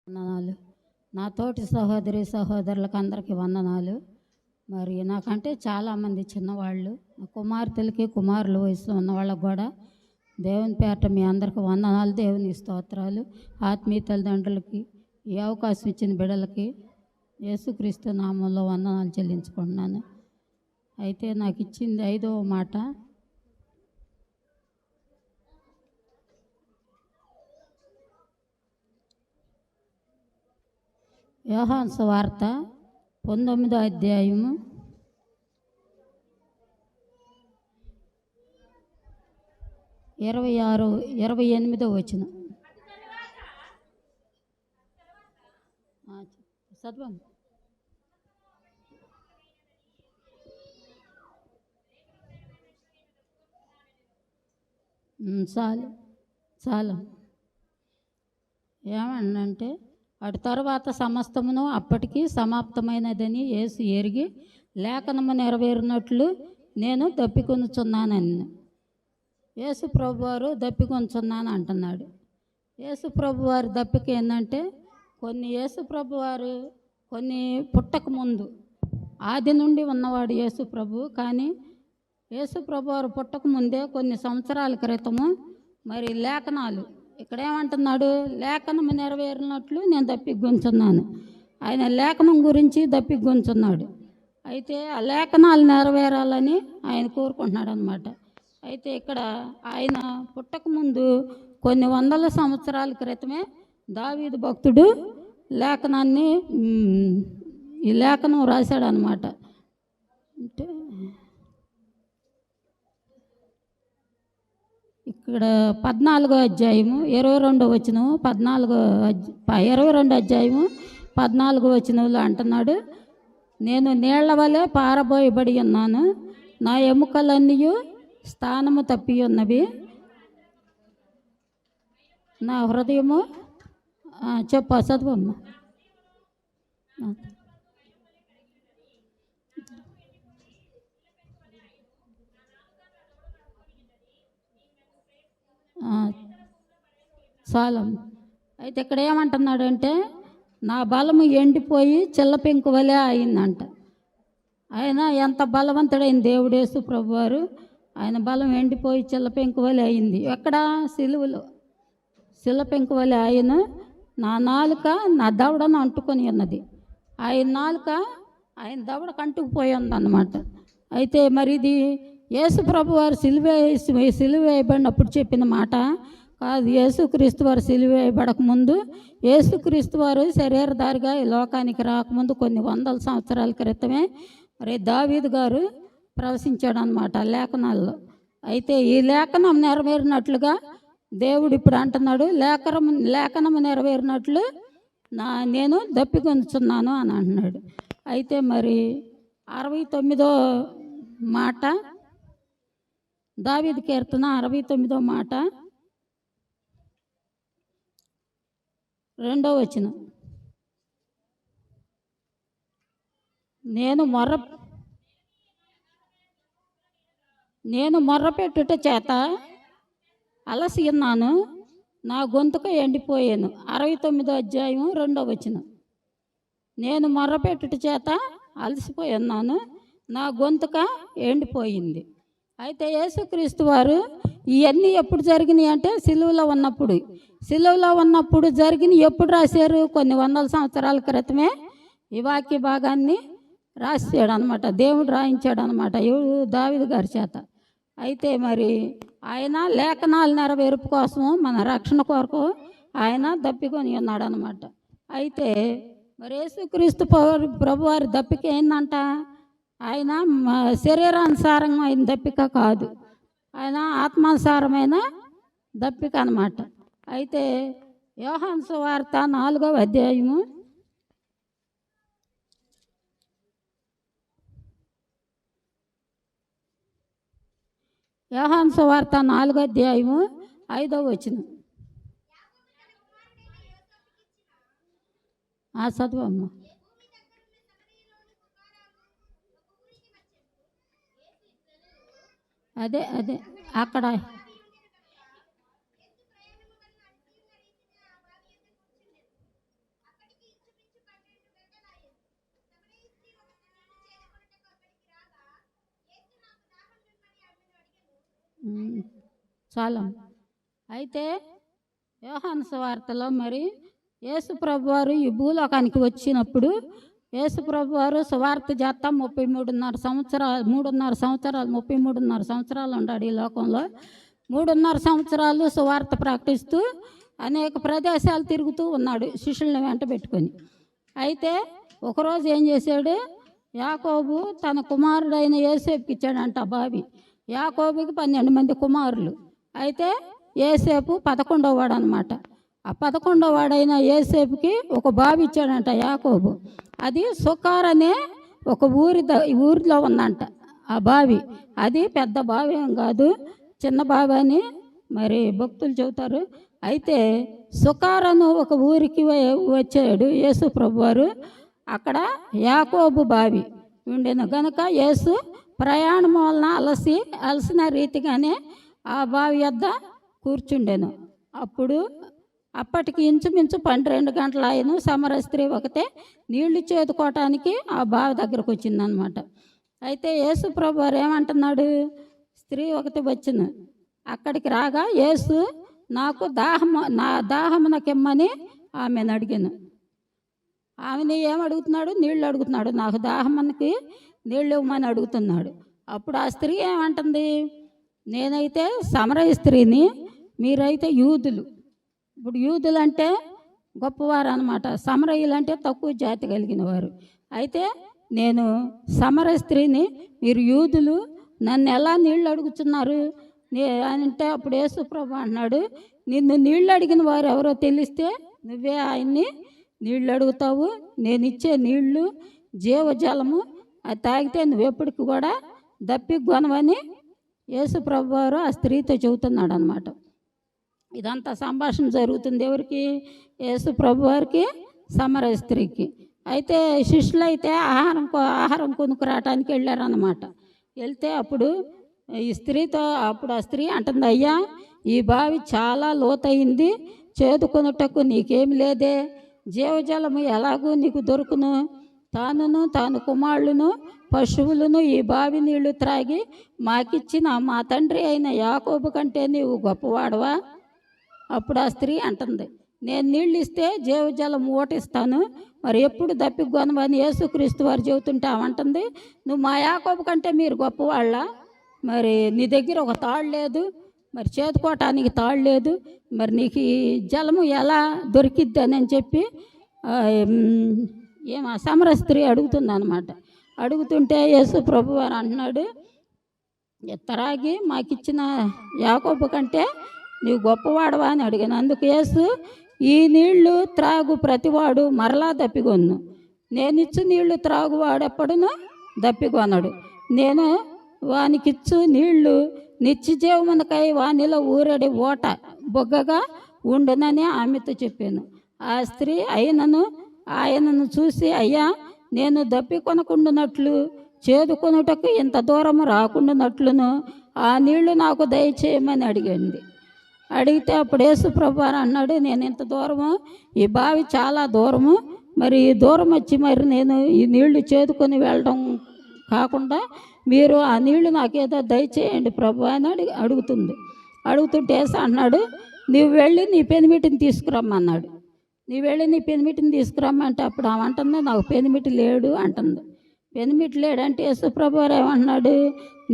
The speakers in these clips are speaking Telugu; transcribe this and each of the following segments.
వందనాలు. నా తోటి సహోదరి సహోదరులకు అందరికీ వందనాలు. మరి నాకంటే చాలామంది చిన్నవాళ్ళు, నా కుమార్తెలకి కుమారుల వయసులో ఉన్న వాళ్ళకు కూడా దేవుని పేరట మీ అందరికీ వందనాలు, దేవుని స్తోత్రాలు. ఆత్మీయ తల్లిదండ్రులకి, ఈ అవకాశం ఇచ్చిన బిడ్డలకి యేసుక్రీస్తు నామంలో వందనాలు చెల్లించుకుంటున్నాను. అయితే నాకు ఇచ్చింది 5వ మాట. యోహాను సువార్త 19వ అధ్యాయము 28వ వచనం. చదవండి. చాలు చాలు. ఏమన్నంటే అటు తర్వాత సమస్తమును అప్పటికి సమాప్తమైనదని యేసు ఎరిగి లేఖనము నెరవేరినట్లు నేను దప్పికొనుచున్నానని. యేసు ప్రభువారు దప్పికొనుచున్నాను అంటున్నాడు. యేసు ప్రభువారి దప్పిక ఏంటంటే యేసు ప్రభువారు కొన్ని పుట్టక ముందు ఆది నుండి ఉన్నవాడు యేసు ప్రభు. కానీ యేసు ప్రభువారు పుట్టక ముందే కొన్ని సంవత్సరాల క్రితము మరి లేఖనాలు ఇక్కడ ఏమంటున్నాడు, లేఖనం నెరవేరినట్లు నేను దప్పికొంచున్నాను. ఆయన లేఖనం గురించి దప్పికొంచున్నాడు. అయితే ఆ లేఖనాలు నెరవేరాలని ఆయన కోరుకుంటున్నాడు అన్నమాట. అయితే ఇక్కడ ఆయన పుట్టకముందు కొన్ని వందల సంవత్సరాల క్రితమే దావీదు భక్తుడు లేఖనాన్ని ఈ లేఖనం రాశాడు అన్నమాట. అంటే ఇక్కడ 14వ అధ్యాయము 22వ వచనం, 22 అధ్యాయము 14వ వచనంలో అంటున్నాడు, నేను నీళ్ల వలె పారబోయబడి ఉన్నాను, నా ఎముకలన్నీ స్థానము తప్పి ఉన్నవి, నా హృదయము చదవమ్మా. చాలా. అయితే ఇక్కడ ఏమంటున్నాడంటే నా బలము ఎండిపోయి చిల్లపెంకు వలె అయిందంట. ఆయన ఎంత బలవంతుడైన దేవుడు యేసు ప్రభువారు, ఆయన బలం ఎండిపోయి చిల్లపెంకు వలె అయింది. ఎక్కడ? సిలువలో చిల్లపెంకు వలె ఆయన నా నాలుక నా దవడను అంటుకొని ఉన్నది. ఆయన నాలుక ఆయన దవడకు అంటుకుపోయి ఉందన్నమాట. అయితే మరి ఇది యేసు ప్రభువారు సిలువ వేయబడినప్పుడు చెప్పిన మాట కాదు. యేసుక్రీస్తు వారు సిలువ వేయబడక ముందు, యేసుక్రీస్తు వారు శరీరధారిగా ఈ లోకానికి రాకముందు కొన్ని వందల సంవత్సరాల క్రితమే మరి దావీదు గారు ప్రవశించాడు అన్నమాట లేఖనాల్లో. అయితే ఈ లేఖనం నెరవేరినట్లుగా దేవుడు ఇప్పుడు అంటున్నాడు, లేఖనము నెరవేరినట్లు నేను దప్పికొంచున్నాను అని అంటున్నాడు. అయితే మరి 69వ మాట, దావీదు కీర్తన 69వ మాట 2వ వచనం. నేను మొర్రపెట్టుట చేత అలసి ఉన్నాను, నా గొంతుక ఎండిపోయాను. 69వ అధ్యాయం 2వ వచనం. నేను మొర్రపెట్టుట చేత అలసిపోయి ఉన్నాను, నా గొంతుక ఎండిపోయింది. అయితే యేసుక్రీస్తు వారు ఇవన్నీ ఎప్పుడు జరిగినాయి అంటే సిలువలో ఉన్నప్పుడు జరిగిన. ఎప్పుడు రాశారు? కొన్ని వందల సంవత్సరాల క్రితమే ఈ వాక్య భాగాన్ని రాశాడు అనమాట. దేవుడు రాయించాడు అనమాట దావీదు గారి చేత. అయితే మరి ఆయన లేఖనాల నెరవేర్పు కోసం, మన రక్షణ కొరకు ఆయన దప్పికొని ఉన్నాడు అనమాట. అయితే మరి యేసుక్రీస్తు ప్రభువారి దప్పిక ఏందంట, ఆయన శరీరానుసారమైన దప్పిక కాదు, ఆయన ఆత్మానుసారమైన దప్పిక అన్నమాట. అయితే యోహాను సువార్త 4వ అధ్యాయము 5వ వచనం. చదువమ్మా. అదే అక్కడ చాలా. అయితే యోహాను సువార్తలో మరి యేసు ప్రభువారు ఈ భూలోకానికి వచ్చినప్పుడు యేసు ప్రభువారు సువార్త చేస్తా 33.5 సంవత్సరాలు 33.5 సంవత్సరాలు ఉన్నాడు ఈ లోకంలో. 3.5 సంవత్సరాలు సువార్త ప్రకటిస్తూ అనేక ప్రదేశాలు తిరుగుతూ ఉన్నాడు శిష్యుల్ని వెంట పెట్టుకొని. అయితే ఒకరోజు ఏం చేశాడు, యాకోబు తన కుమారుడైన యోసేపుకి ఇచ్చాడంట బావి. యాకోబుకి 12 మంది కుమారులు. అయితే యోసేపు 11వ వాడు అనమాట. ఆ 11వ వాడైన యోసేపుకి ఒక బావి ఇచ్చాడంట యాకోబు. అది సుకార్ అనే ఒక ఊరిలో ఉందంట ఆ బావి. అది పెద్ద బావి ఏం కాదు, చిన్న బావి అని మరి భక్తులు చెబుతారు. అయితే సుకారను ఒక ఊరికి వచ్చాడు యేసు ప్రభువారు. అక్కడ యాకోబు బావి ఉండేను గనుక యేసు ప్రయాణం వలన అలసిన రీతిగానే ఆ బావి వద్ద కూర్చుండెను. అప్పటికి ఇంచుమించు 12 గంటలు ఆయన సమర స్త్రీ ఒకతే నీళ్లు చేదుకోవటానికి ఆ బావి దగ్గరకు వచ్చిందనమాట. అయితే యేసు ప్రభువారు ఏమంటున్నాడు, స్త్రీ ఒకటి వచ్చును. అక్కడికి రాగా యేసు నాకు నా దాహమునకిమ్మని ఆమెను అడిగాను. ఆమెని ఏమడుగుతున్నాడు, నీళ్ళు అడుగుతున్నాడు. నాకు దాహమునకి నీళ్ళు ఇవ్వమని అడుగుతున్నాడు. అప్పుడు ఆ స్త్రీ ఏమంటుంది, నేనైతే సమరయ స్త్రీని, మీరైతే యూదులు. ఇప్పుడు యూదులు అంటే గొప్పవారు అనమాట, సమరయులు అంటే తక్కువ జాతి కలిగిన వారు. అయితే నేను సమరయ స్త్రీని, మీరు యూదులు, నన్ను ఎలా నీళ్ళు అడుగుతున్నారు అంటే అప్పుడు యేసు ప్రభు అన్నాడు, నిన్ను నీళ్ళు అడిగిన వారు ఎవరో తెలిస్తే నువ్వే ఆయన్ని నీళ్ళు అడుగుతావు. నేను ఇచ్చే నీళ్లు జీవజలము, అది తాగితే నువ్వెప్పటికి కూడా దప్పికొనవని యేసు ప్రభు వారు ఆ స్త్రీతో చెబుతున్నాడు అనమాట. ఇదంతా సంభాషణ జరుగుతుంది ఎవరికి, యేసు ప్రభు వారికి సమరయ స్త్రీకి. అయితే శిష్యులు అయితే ఆహారం కొనుక్కురావటానికి వెళ్ళారన్నమాట. వెళ్తే అప్పుడు ఈ స్త్రీతో ఆ స్త్రీ అంటుంది, అయ్యా ఈ బావి చాలా లోతయింది, చేదుకొనుటకు నీకేమి లేదే, జీవజలము ఎలాగూ నీకు దొరుకును, తాను కుమారులను పశువులను ఈ బావి నీళ్లు త్రాగి మాకిచ్చిన మా తండ్రి అయిన యాకోబు కంటే నీవు గొప్పవాడవా? అప్పుడు ఆ స్త్రీ అంటుంది, నేను నీళ్ళు ఇస్తే జీవజలం ఓటిస్తాను, మరి ఎప్పుడు దప్పికొనవని యేసుక్రీస్తు వారు చెబుతుంటే అవంటుంది, నువ్వు మా యాకోబు కంటే మీరు గొప్పవాళ్ళ, మరి నీ దగ్గర ఒక తాళ్ళు లేదు, మరి చేతుకోవటానికి తాళ్ళు లేదు, మరి నీకు ఈ జలము ఎలా దొరికిద్ది అని చెప్పి సమర స్త్రీ అడుగుతుంది అనమాట. అడుగుతుంటే యేసు ప్రభు వారు అంటున్నాడు, త్రాగి మాకిచ్చిన యాకోబు కంటే నీవు గొప్పవాడవా అని అడిగాను. అందుకు యేసు, ఈ నీళ్లు త్రాగు ప్రతివాడు మరలా దప్పికొను, నేనిచ్చు నీళ్లు త్రాగువాడెప్పుడును దప్పికొనడు, నేను వానికిచ్చు నీళ్లు నిత్యజీవమునకై వానిలో ఊరడి ఓట బొగ్గగా ఉండునని ఆమెతో చెప్పాను. ఆ స్త్రీ ఆయనను చూసి, అయ్యా నేను దప్పికొనకుండానట్లు చేదుకొనుటకు ఇంత దూరము రాకుండానట్లును ఆ నీళ్లు నాకు దయచేయమని అడిగింది. అడిగితే అప్పుడు యేసు ప్రభు అన్నాడు, నేను ఇంత దూరము, ఈ బావి చాలా దూరము, మరి ఈ దూరం వచ్చి మరి నేను ఈ నీళ్లు చేదుకొని వెళ్ళడం కాకుండా మీరు ఆ నీళ్లు నాకేదో దయచేయండి ప్రభు అని అడుగుతుంది. అడుగుతుంటే యేసు అన్నాడు, నీవు వెళ్ళి నీ పెనిమిటిని తీసుకురమ్మన్నాడు. నీవు వెళ్ళి నీ పెనిమిటిని తీసుకురమ్మంటే అప్పుడు ఆమె అంటుంది, నాకు పెనిమిటి లేడు అంటుంది. పెనిమిటి లేడంటే యేసు ప్రభు వారు ఏమంటున్నాడు,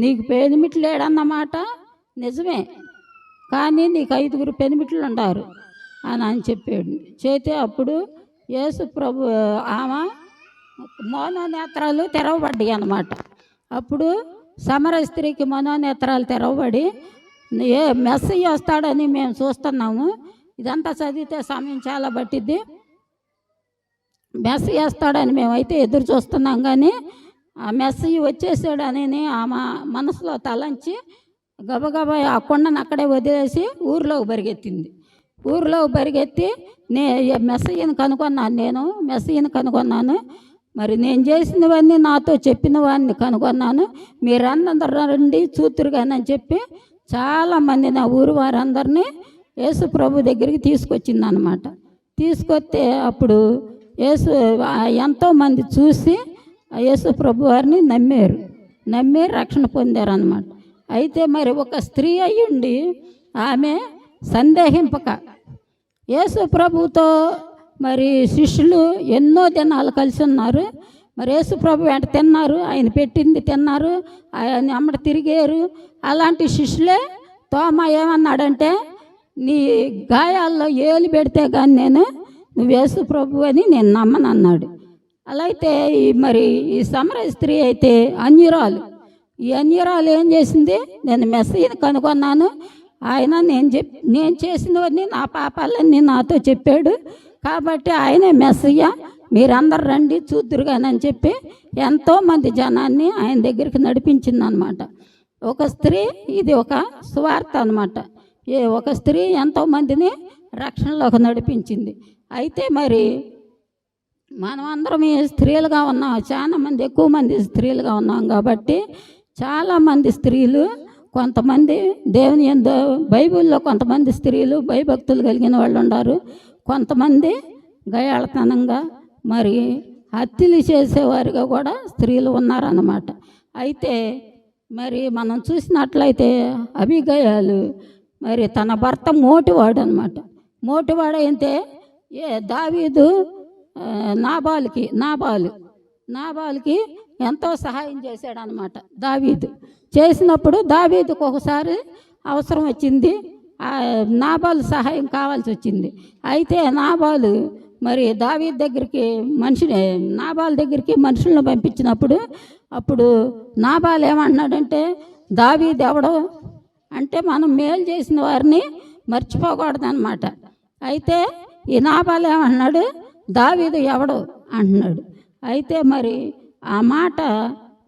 నీకు పెనిమిటి లేడన్నమాట నిజమే, కానీ నీకు 5 పెనిమిట్లు ఉన్నారు అని చెప్పాడు. చేతే అప్పుడు యేసు ప్రభు ఆమె మనోనేత్రాలు తెరవబడ్డాయి అన్నమాట. అప్పుడు సమర స్త్రీకి మనోనేత్రాలు తెరవబడి, ఏ మెస్సయ్య వస్తాడని మేము చూస్తున్నాము, ఇదంతా చదివితే సమయం చాలా పట్టిద్ది, మెస్సయ్య వస్తాడని మేమైతే ఎదురు చూస్తున్నాం, కానీ ఆ మెస్సయ్య వచ్చేసాడని ఆమె మనసులో తలంచి గబగబా ఆ కొండను అక్కడే వదిలేసి ఊరిలోకి పరిగెత్తింది. ఊరిలోకి పరిగెత్తి మెస్సయ్యను కనుగొన్నాను, మరి నేను చేసినవన్నీ నాతో చెప్పిన వాడిని కనుగొన్నాను, మీరందరూ రండి చూతురుగానని చెప్పి చాలామంది నా ఊరు వారందరినీ యేసు ప్రభు దగ్గరికి తీసుకొచ్చింది అనమాట. తీసుకొస్తే అప్పుడు ఎంతోమంది చూసి యేసు ప్రభు వారిని నమ్మి రక్షణ పొందారు అన్నమాట. అయితే మరి ఒక స్త్రీ అయ్యుండి ఆమె సందేహింపక యేసు ప్రభుతో మరి శిష్యులు ఎన్నో దినాలు కలిసి ఉన్నారు. మరి యేసు ప్రభు వెంట తిన్నారు, ఆయన పెట్టింది తిన్నారు, ఆయన అమ్మట తిరిగారు. అలాంటి శిష్యులే తోమా ఏమన్నాడంటే, నీ గాయాల్లో ఏలు పెడితే కానీ నువ్వు యేసు ప్రభు అని నేను నమ్మను అన్నాడు. అలా అయితే మరి ఈ సమరయ స్త్రీ అయితే అన్యురాలు. ఈ అన్యురాలు ఏం చేసింది, నేను మెస్సీని కనుగొన్నాను, ఆయన నేను చేసినవన్నీ నా పాపాలన్నీ నాతో చెప్పాడు, కాబట్టి ఆయనే మెస్సయ్య, మీరందరు రండి చూద్దురుగానని చెప్పి ఎంతోమంది జనాన్ని ఆయన దగ్గరికి నడిపించింది అనమాట. ఒక స్త్రీ, ఇది ఒక సువార్త అనమాట. ఒక స్త్రీ ఎంతోమందిని రక్షణలోకి నడిపించింది. అయితే మరి మనం అందరం స్త్రీలుగా ఉన్నాం, చాలా మంది ఎక్కువ మంది స్త్రీలుగా ఉన్నాం కాబట్టి చాలామంది స్త్రీలు, కొంతమంది దేవుని యందు బైబిల్లో కొంతమంది స్త్రీలు భయభక్తులు కలిగిన వాళ్ళు ఉన్నారు, కొంతమంది గయాళతనంగా మరి హత్యలు చేసేవారిగా కూడా స్త్రీలు ఉన్నారన్నమాట. అయితే మరి మనం చూసినట్లయితే అబిగయలు మరి తన భర్త మోటివాడు అనమాట. మోటివాడైతే దావీదు నాబాలుకి ఎంతో సహాయం చేశాడు అనమాట. దావీదు చేసినప్పుడు దావీదుకు ఒకసారి అవసరం వచ్చింది, నాబాలు సహాయం కావాల్సి వచ్చింది. అయితే నాబాలు మరి దావీదు దగ్గరికి నాబాలు దగ్గరికి మనుషులను పంపించినప్పుడు అప్పుడు నాబాలు ఏమంటున్నాడంటే, దావీదు ఎవడో అంటే మనం మేలు చేసిన వారిని మర్చిపోకూడదన్నమాట. అయితే ఈ నాబాలు ఏమన్నాడు, దావీదు ఎవడు అంటున్నాడు. అయితే మరి ఆ మాట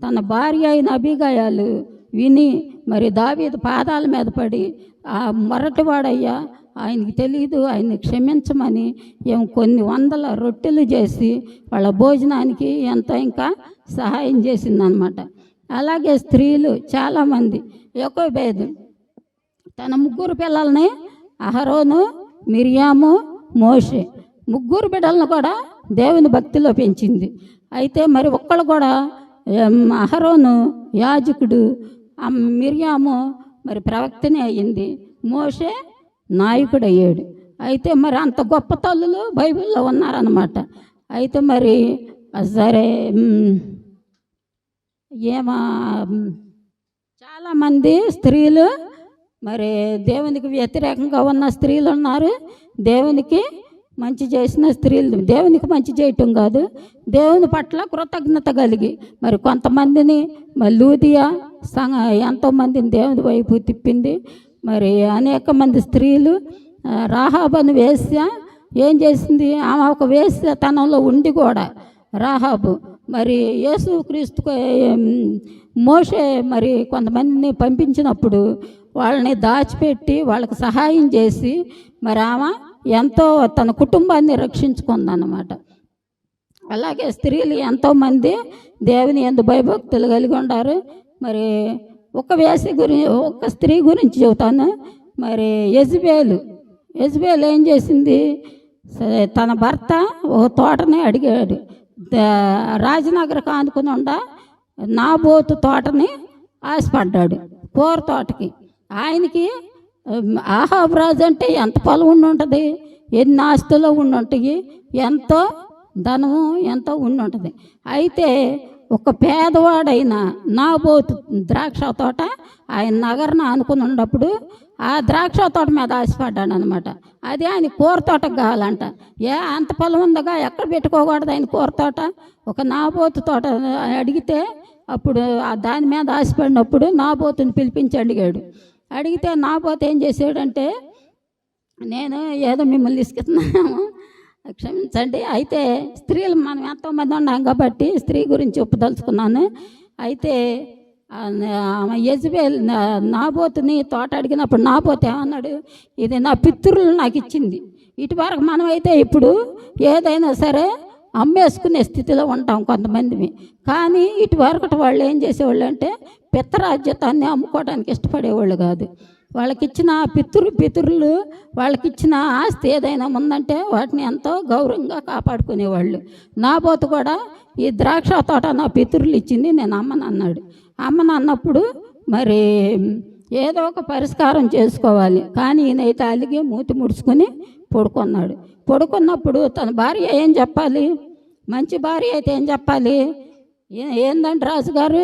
తన భార్య అయిన అబిగయలు విని మరి దావీదు పాదాల మీద పడి, ఆ మొరటివాడయ్యా, ఆయనకి తెలియదు, ఆయన్ని క్షమించమని కొన్ని వందల రొట్టెలు చేసి వాళ్ళ భోజనానికి ఎంతో ఇంకా సహాయం చేసిందనమాట. అలాగే స్త్రీలు చాలామంది, యోకోబేదు తన 3 పిల్లల్ని అహరోను, మిరియాము, మోషే 3 బిడ్డలను కూడా దేవుని భక్తిలో పెంచింది. అయితే మరి ఒక్కళ్ళు కూడా అహరోను యాజకుడు, మిరియాము మరి ప్రవక్తనే అయ్యింది, మోషే నాయకుడు అయ్యాడు. అయితే మరి అంత గొప్ప తల్లులు బైబిల్లో ఉన్నారన్నమాట. అయితే మరి సరే చాలామంది స్త్రీలు మరి దేవునికి వ్యతిరేకంగా ఉన్న స్త్రీలు ఉన్నారు, దేవునికి మంచి చేసిన స్త్రీలు, దేవునికి మంచి చేయటం కాదు, దేవుని పట్ల కృతజ్ఞత కలిగి మరి కొంతమందిని మరి లూదియా ఎంతోమందిని దేవుని వైపు తిప్పింది. మరి అనేక మంది స్త్రీలు, రాహాబును వేశ్య ఏం చేసింది, ఆమె ఒక వేశ్యతనంలో ఉండి కూడా రాహాబు మరి యేసుక్రీస్తుకు మోషే మరి కొంతమందిని పంపించినప్పుడు వాళ్ళని దాచిపెట్టి వాళ్ళకి సహాయం చేసి మరి ఆమె ఎంతో తన కుటుంబాన్ని రక్షించుకుందన్నమాట. అలాగే స్త్రీలు ఎంతోమంది దేవుని యందు భయభక్తులు కలిగి ఉన్నారు. మరి ఒక స్త్రీ గురించి చెబుతాను. మరి యెజబేలు ఏం చేసింది, తన భర్త ఒక తోటని అడిగాడు, రాజనగరకు ఆనుకుని ఉండ నాబోతు తోటని ఆశపడ్డాడు, కూర తోటకి. ఆయనకి ఆహాబు రాజు అంటే ఎంత పొలం ఉండి ఉంటుంది, ఎన్ని ఆస్తులు ఉండి ఉంటాయి, ఎంతో ధనము ఎంతో ఉండి ఉంటుంది. అయితే ఒక పేదవాడైన నాబోతు ద్రాక్ష తోట ఆయన నగరను ఆనుకుని ఉన్నప్పుడు ఆ ద్రాక్ష తోట మీద ఆశపడ్డాడు అనమాట. అది ఆయన కూర తోటకు కావాలంట. అంత పొలం ఉందగా ఎక్కడ పెట్టుకోకూడదు ఆయన కూర తోట, ఒక నాబోతు తోట అడిగితే అప్పుడు దాని మీద ఆశపడినప్పుడు నాబోతుని పిలిపించి అడిగితే నాబోతు ఏం చేసాడంటే, నేను ఏదో మిమ్మల్ని ఇసుకుతున్నాము, క్షమించండి. అయితే స్త్రీలు మనం ఎంతోమంది ఉన్నాం కాబట్టి స్త్రీ గురించి ఒప్పుదలుచుకున్నాను. అయితే యెజబేల్ నాబోతుని తోట అడిగినప్పుడు నాబోతు ఏమన్నాడు, ఇది నా పితరులు నాకు ఇచ్చింది. ఇటువరకు మనం అయితే ఇప్పుడు ఏదైనా సరే అమ్మేసుకునే స్థితిలో ఉంటాం కొంతమంది. కానీ ఇటువరకటి వాళ్ళు ఏం చేసేవాళ్ళు అంటే పిత్తరాజ్యతాన్ని అమ్ముకోవడానికి ఇష్టపడేవాళ్ళు కాదు. వాళ్ళకిచ్చిన పితరులు వాళ్ళకిచ్చిన ఆస్తి ఏదైనా ఉందంటే వాటిని ఎంతో గౌరవంగా కాపాడుకునేవాళ్ళు. నాబోతు కూడా ఈ ద్రాక్ష తోట నా పితరులు ఇచ్చింది, నేను అమ్మను అన్నాడు. అమ్మను అన్నప్పుడు మరి ఏదో ఒక పరిష్కారం చేసుకోవాలి. కానీ ఈయనైతే అలిగి మూతి ముడుచుకుని పడుకున్నాడు. పడుకున్నప్పుడు తన భార్య ఏం చెప్పాలి? మంచి భార్య అయితే ఏం చెప్పాలి? ఏందంటే రాజుగారు,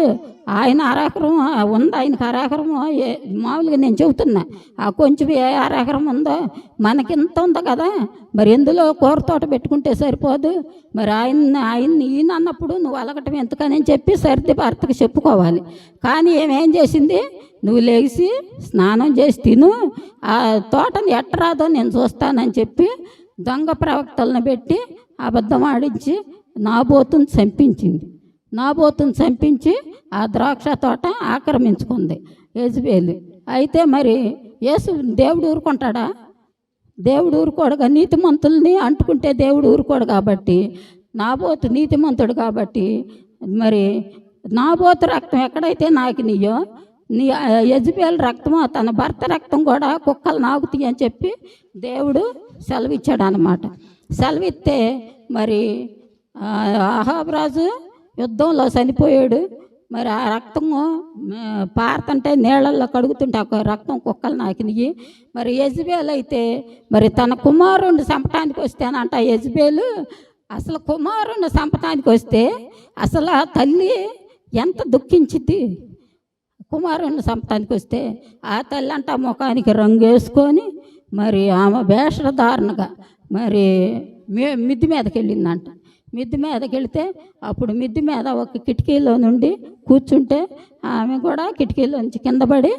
ఆయన అరెకరం ఉంది, ఆయనకి అరెకరం మామూలుగా నేను చెబుతున్నా, ఆ కొంచెం ఏ అరెకరం ఉందో మనకింత ఉంది కదా, మరి ఎందులో కూర తోట పెట్టుకుంటే సరిపోదు, మరి ఆయన్ని ఈయన అన్నప్పుడు నువ్వు అలగటం ఎందుకని చెప్పి సర్ది భర్తకు చెప్పుకోవాలి. కానీ ఏమేం చేసింది? నువ్వు లేచి స్నానం చేసి తిను, ఆ తోటని ఎట్టరాదో నేను చూస్తానని చెప్పి దొంగ ప్రవక్తలను పెట్టి అబద్ధం ఆడించి నాబోతుని చంపించి ఆ ద్రాక్ష తోట ఆక్రమించుకుంది యెజబెలు. అయితే మరి దేవుడు ఊరుకుంటాడా? దేవుడు ఊరుకోడుగా. నీతిమంతుల్ని అంటుకుంటే దేవుడు ఊరుకోడు కాబట్టి, నాబోతు నీతిమంతుడు కాబట్టి, మరి నాబోతు రక్తం ఎక్కడైతే నాకినీయో, నీ యెజబెలు రక్తము తన భర్త రక్తం కూడా కుక్కలు నాకుతాయి అని చెప్పి దేవుడు సెలవిచ్చాడు అన్నమాట. సెలవిస్తే మరి అహాబు రాజు యుద్ధంలో చనిపోయాడు. మరి ఆ రక్తము పారుతుంటే నీళ్ళల్లో కడుగుతుంటే ఆ రక్తం కుక్కలు నాకినాయి. మరి యెజబెలు అయితే మరి తన కుమారుణ్ణి చంపటానికి వస్తేనంట, యెజబెలు అసలు కుమారుణ్ణి చంపటానికి వస్తే అసలు ఆ తల్లి ఎంత దుఃఖించిద్ది. కుమారుణ్ణి చంపటానికి వస్తే ఆ తల్లి అంట ముఖానికి రంగు వేసుకొని మరి ఆమె వేషధారణగా మరి మిద్ది మీదకి వెళ్ళిందంట. మిద్ది మీదకి వెళితే అప్పుడు మిద్ది మీద ఒక కిటికీలో నుండి కూర్చుంటే ఆమె కూడా కిటికీలో నుంచి కింద పడి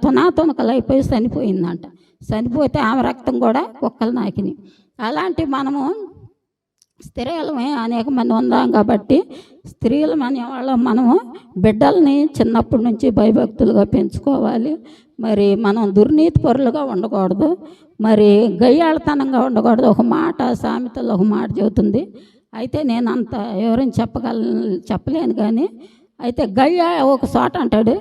తునకలు అయిపోయి చనిపోయిందంట. చనిపోతే ఆమె రక్తం కూడా కుక్కలు నాకినాయి. అలాంటి మనము స్త్రీలమే అనేక మంది ఉందాం కాబట్టి స్త్రీలం అనేవాళ్ళం మనము బిడ్డల్ని చిన్నప్పటి నుంచి భయభక్తులుగా పెంచుకోవాలి. మరి మనం దుర్నీతి పరులుగా ఉండకూడదు, మరి గయ్యాళతనంగా ఉండకూడదు. ఒక మాట సామెతలో ఒక మాట చెబుతుంది, అయితే నేను అంత ఎవరైనా చెప్పలేను కానీ, అయితే ఒక చోట అంటాడు,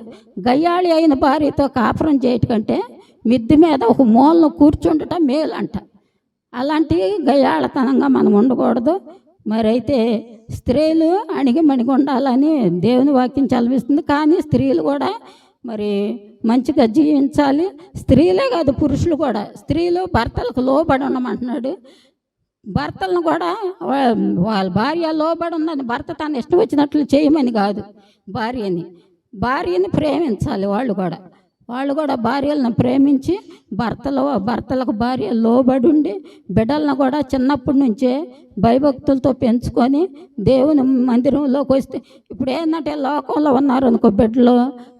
గయ్యాళి అయిన భార్యతో కాపురం చేయటకంటే మిద్ది మీద ఒక మూలను కూర్చుండటం మేలు అంట. అలాంటి గయ్యాళతనంగా మనం ఉండకూడదు. మరి అయితే స్త్రీలు అణిగి ఉండాలని దేవుని వాక్యం చదివిస్తుంది. కానీ స్త్రీలు కూడా మరి మంచిగా జీవించాలి. స్త్రీలే కాదు, పురుషులు కూడా. స్త్రీలు భర్తలకు లోబడి ఉండమంటున్నాడు. భర్తలను కూడా వాళ్ళ భార్య లోబడి ఉన్నది, భర్త తను ఇష్టం వచ్చినట్లు చేయమని కాదు. భార్యని ప్రేమించాలి. వాళ్ళు కూడా భార్యలను ప్రేమించి భర్తలకు భార్య లోబడి ఉండి బిడ్డలను కూడా చిన్నప్పటి నుంచే భయభక్తులతో పెంచుకొని దేవుని మందిరంలోకి వస్తే, ఇప్పుడు ఏంటంటే లోకంలో ఉన్నారు అనుకో, బిడ్డలు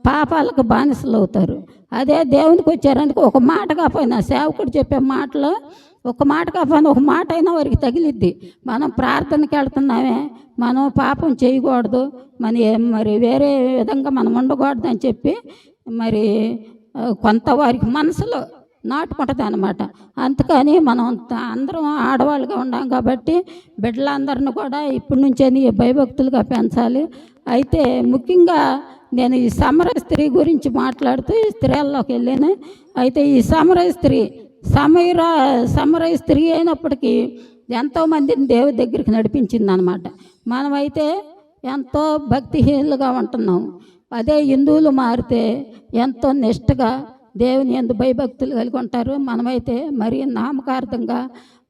పాపాలకు బానిసలు అవుతారు. అదే దేవునికి వచ్చారనుకో, ఒక మాట కాకపోయినా సేవకుడు చెప్పే మాటలో ఒక మాట కాకపోయినా ఒక మాట అయినా వారికి తగిలిద్ది. మనం ప్రార్థనకి వెళ్తున్నామే, మనం పాపం చేయకూడదు, మరి వేరే విధంగా మనం ఉండకూడదు అని చెప్పి మరి కొంత వారికి మనసులో నాటుకుంటుంది అన్నమాట. అందుకని మనం అందరం ఆడవాళ్ళుగా ఉన్నాం కాబట్టి బిడ్డలందరిని కూడా ఇప్పటి నుంచే భయభక్తులుగా పెంచాలి. అయితే ముఖ్యంగా నేను ఈ సమరయ స్త్రీ గురించి మాట్లాడుతూ ఈ స్త్రీల్లోకి వెళ్ళాను. అయితే ఈ సమరయ స్త్రీ అయినప్పటికీ ఎంతోమందిని దేవుడి దగ్గరికి నడిపించింది అన్నమాట. మనమైతే ఎంతో భక్తిహీనులుగా ఉంటున్నాం. అదే హిందువులు మారితే ఎంతో నిష్ఠగా దేవుని యందు భయభక్తులు కలిగి ఉంటారు. మనమైతే మరీ నామకార్థంగా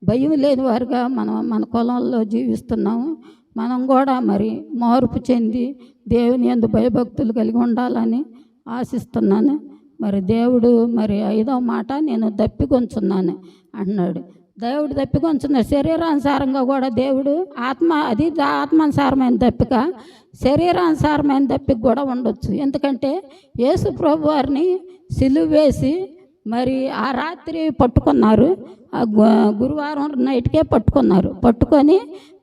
భయం లేని వారుగా మన కులంలో జీవిస్తున్నాము. మనం కూడా మరి మార్పు చెంది దేవుని యందు భయభక్తులు కలిగి ఉండాలని ఆశిస్తున్నాను. మరి దేవుడు మరి 5వ మాట, నేను దప్పికొంచున్నాను అంటున్నాడు. దేవుడు దప్పికొంచున్న శరీరానుసారంగా కూడా దేవుడు ఆత్మానుసారమైన దప్పిక, శరీరానుసారమైన దప్పిక కూడా ఉండొచ్చు. ఎందుకంటే యేసు ప్రభు వారిని సిలువ వేసి మరి ఆ రాత్రి పట్టుకున్నారు. ఆ గురువారం నైట్కే పట్టుకొని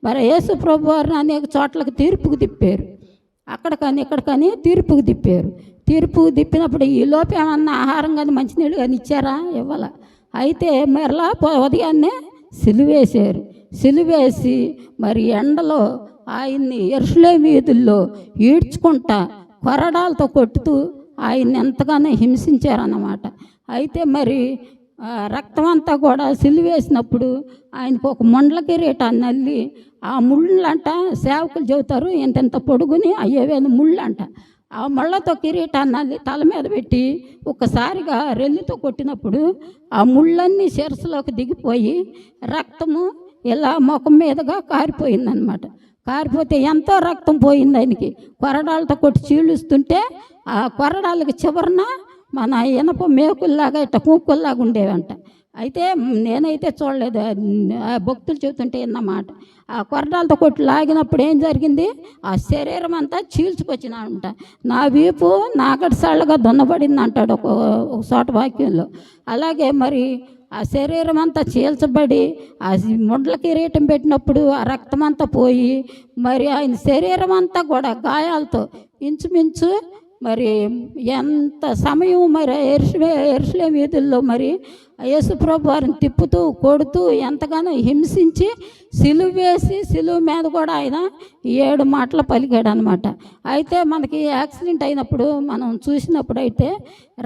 మరి యేసు ప్రభు వారిని అనేక చోట్లకి తీర్పుకు తిప్పారు. అక్కడికని ఇక్కడికని తీర్పుకు తిప్పినప్పుడు ఈ లోపు ఏమన్నా ఆహారం కానీ మంచినీళ్ళు కానీ ఇచ్చారా? ఇవ్వాల. అయితే మరలా ఉదయాన్నే సిలువేసి మరి ఎండలో ఆయన్ని యెరూషలేము వీధుల్లో ఈడ్చుకుంటా కొరడాలతో కొట్టుతూ ఆయన్ని ఎంతగానో హింసించారన్నమాట. అయితే మరి రక్తం అంతా కూడా సిలువేసినప్పుడు ఆయనకు ఒక ముండ్ల కిరీటాన్ని అల్లి, ఆ ముళ్ళంట సేవకులు చెబుతారు ఇంత పొడుగుని అయ్యేవేది ముళ్ళంట. ఆ ముళ్ళతో కిరీటాన్ని తల మీద పెట్టి ఒక్కసారిగా రెల్లితో కొట్టినప్పుడు ఆ ముళ్ళన్నీ శిరస్సులోకి దిగిపోయి రక్తము ఇలా ముఖం మీదుగా కారిపోయిందనమాట. కారిపోతే ఎంతో రక్తం పోయింది ఆయనకి. కొరడాలతో కొట్టి చీలుస్తుంటే ఆ కొరడాలకి చివరన మన ఇనప మేకుల్లాగా ఇట్ట కూకుల్లాగా ఉండేవంట. అయితే నేనైతే చూడలేదు, ఆ భక్తులు చెబుతుంటే అన్నమాట. ఆ కొరడాలతో కొట్టి లాగినప్పుడు ఏం జరిగింది, ఆ శరీరం అంతా చీల్చుకొచ్చినాడంట. నా వీపు నాగడిసాళ్ళగా దున్నబడింది అంటాడు ఒక చోట వాక్యంలో. అలాగే మరి ఆ శరీరం అంతా చీల్చబడి ఆ ముండ్ల కిరీటం పెట్టినప్పుడు ఆ రక్తం అంతా పోయి మరి ఆయన శరీరం అంతా కూడా గాయాలతో ఇంచుమించు మరి ఎంత సమయం మరి ఎరుసలేం వీధుల్లో మరి యేసుప్రభు వారిని తిప్పుతూ కొడుతూ ఎంతగానో హింసించి సిలువ వేసి సిలువ మీద కూడా ఆయన 7 మాటలు పలికాడు అనమాట. అయితే మనకి యాక్సిడెంట్ అయినప్పుడు మనం చూసినప్పుడు అయితే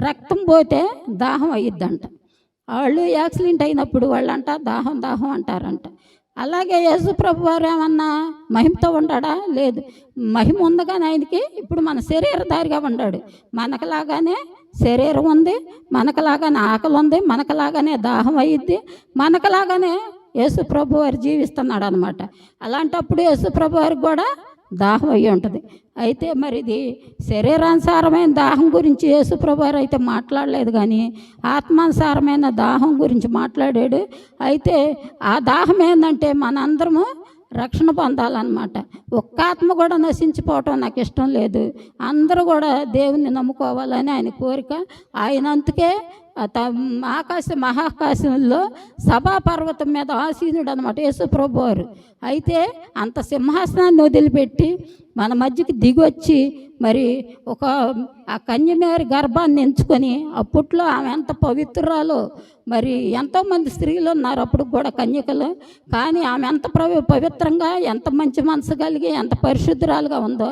రక్తం పోతే దాహం అయ్యిద్దంట. వాళ్ళు యాక్సిడెంట్ అయినప్పుడు వాళ్ళంట దాహం దాహం అంటారంట. అలాగే యేసుప్రభు వారు ఏమన్నా మహిమతో ఉన్నాడా? లేదు. మహిమ ఉందగానే ఆయనకి ఇప్పుడు మన శరీరధారిగా ఉన్నాడు. మనకులాగానే శరీరం ఉంది, మనకులాగానే ఆకలి ఉంది, మనకులాగానే దాహం అయ్యిద్ది, మనకులాగానే యేసుప్రభు వారు జీవిస్తున్నాడు అనమాట. అలాంటప్పుడు యేసుప్రభు వారికి కూడా దాహం అయ్యి ఉంటుంది. అయితే మరి ఇది శరీరానుసారమైన దాహం గురించి యేసుప్రభు వారు అయితే మాట్లాడలేదు, కానీ ఆత్మానుసారమైన దాహం గురించి మాట్లాడాడు. అయితే ఆ దాహం ఏంటంటే మనందరము రక్షణ పొందాలన్నమాట. ఒక్క ఆత్మ కూడా నశించిపోవటం నాకు ఇష్టం లేదు. అందరూ కూడా దేవుణ్ణి నమ్ముకోవాలని ఆయన కోరిక. ఆయన అందుకే మహాకాశంలో సభాపర్వతం మీద ఆసీనుడు అనమాట యేసుప్రభు వారు. అయితే అంత సింహాసనాన్ని వదిలిపెట్టి మన మధ్యకి దిగొచ్చి మరి ఒక ఆ కన్యమేరి గర్భాన్ని ఎంచుకొని అప్పట్లో ఆమె ఎంత పవిత్రురాలో. మరి ఎంతోమంది స్త్రీలు ఉన్నారు అప్పుడు కూడా కన్యకలు, కానీ ఆమె ఎంత పవిత్రంగా ఎంత మంచి మనసు కలిగి ఎంత పరిశుద్ధురాలుగా ఉందో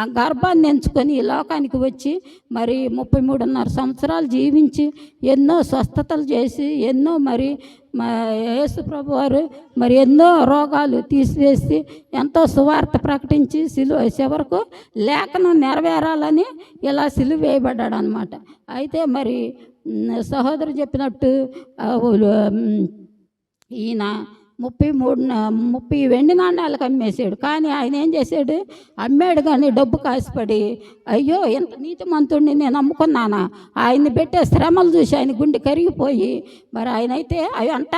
ఆ గర్భాన్ని ఎంచుకొని ఈ లోకానికి వచ్చి మరి 33.5 సంవత్సరాలు జీవించి ఎన్నో స్వస్థతలు చేసి ఎన్నో మరి యేసుప్రభు వారు మరి ఎన్నో రోగాలు తీసివేసి ఎంతో సువార్త ప్రకటించి చివరకు లేఖనం నెరవేరాలని ఇలా సిలువ వేయబడ్డాడు అనమాట. అయితే మరి సహోదరు చెప్పినట్టు ఈయన 30 వెండి నాణ్యాలకు అమ్మేశాడు. కానీ ఆయన ఏం చేశాడు, అమ్మాడు కానీ డబ్బు కాసిపడి అయ్యో ఇంత నీతిమంతుడిని నేను అమ్ముకున్నానా, ఆయన్ని పెట్టే శ్రమలు చూసి ఆయన గుండె కరిగిపోయి మరి ఆయన అయితే అవి అంట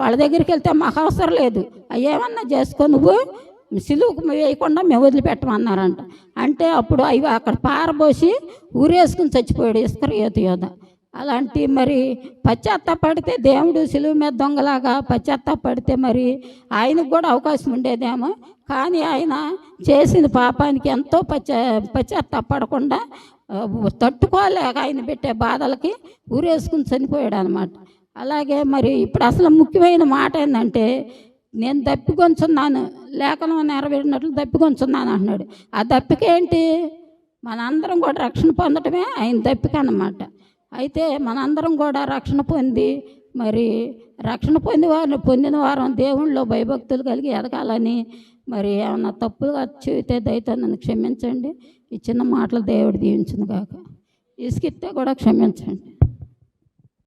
వాళ్ళ దగ్గరికి వెళ్తే మాకు అవసరం లేదు, అయ్యేమన్నా చేసుకో, నువ్వు సిలువుకు వేయకుండా మేము వదిలిపెట్టమన్నారంట. అంటే అప్పుడు అవి అక్కడ పారబోసి ఊరేసుకుని చచ్చిపోయాడు ఇస్కరియోతు యోధ. అలాంటి మరి పశ్చాత్తాపడితే దేవుడు సిలువ మీద దొంగలాగా పశ్చాత్తాపడితే మరి ఆయనకు కూడా అవకాశం ఉండేదేమో. కానీ ఆయన చేసిన పాపానికి ఎంతో పశ్చాత్తాపడకుండా తట్టుకోలేక ఆయన పెట్టే బాధలకి ఊరేసుకుని చనిపోయాడు అనమాట. అలాగే మరి ఇప్పుడు అసలు ముఖ్యమైన మాట ఏంటంటే నేను దప్పికొంచున్నాను, లేఖనం నెరవేరినట్లు దప్పికొంచున్నాను అంటున్నాడు. ఆ దప్పికేంటి, మనందరం కూడా రక్షణ పొందటమే ఆయన దప్పిక అన్నమాట. అయితే మనందరం కూడా రక్షణ పొంది మరి రక్షణ పొందిన వారం దేవుళ్ళలో భయభక్తులు కలిగి ఎదగాలని మరి ఏమన్నా తప్పుగా చెబితే దయతో నన్ను క్షమించండి. ఈ చిన్న మాటలు దేవుడు దీవించును గాక. ఇసుకిస్తే కూడా క్షమించండి.